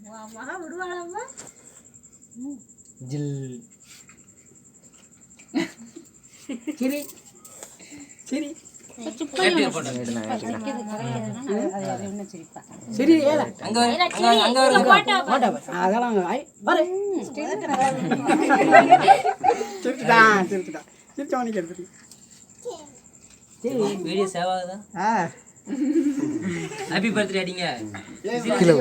மகா விடுவாளாமா ஜில் சரி சரி சரி அதெல்லாம் சிரிச்சவனுக்கு எடுத்துட்டு வீடியோ சேவ் ஆகுதா ஹாப்பி பர்த்டே அடிங்க கிலோ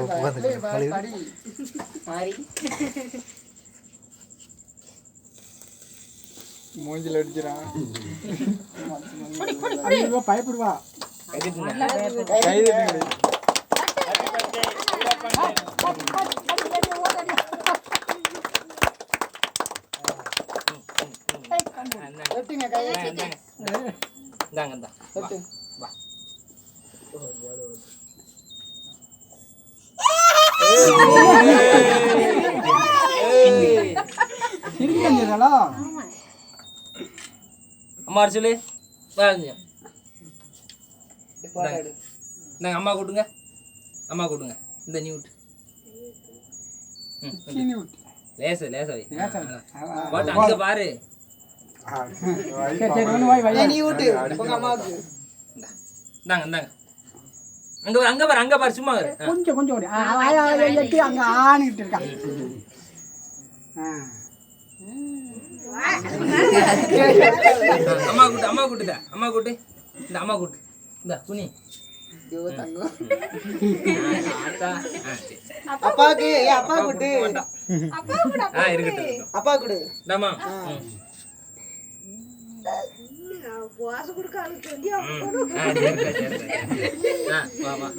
மூஞ்சில அடிக்கிறான் பயப்படுவா அம்மா சொல்லு அம்மா கூட்டுங்க அம்மா கூட்டுங்க இந்த நீ விட்டு லேச லேச அங்க பாரு நீ விட்டு உங்க அம்மாவுக்கு இந்தாங்க இந்தாங்க அங்க பாரு அங்க பாரு சும்மா கொஞ்சம் கொஞ்சம் அங்க ஆணிட்டு இருக்கான் அம்மா கூட்டுதா அம்மா கூட்டு இந்த அம்மா கூட்டு இந்த புனி அப்பாக்கு அப்பா கூட்டு இருக்கட்டும் அப்பா கூடு இந்தாமா வாசு கொடுக்க ஆளுக்கு வந்து வா வா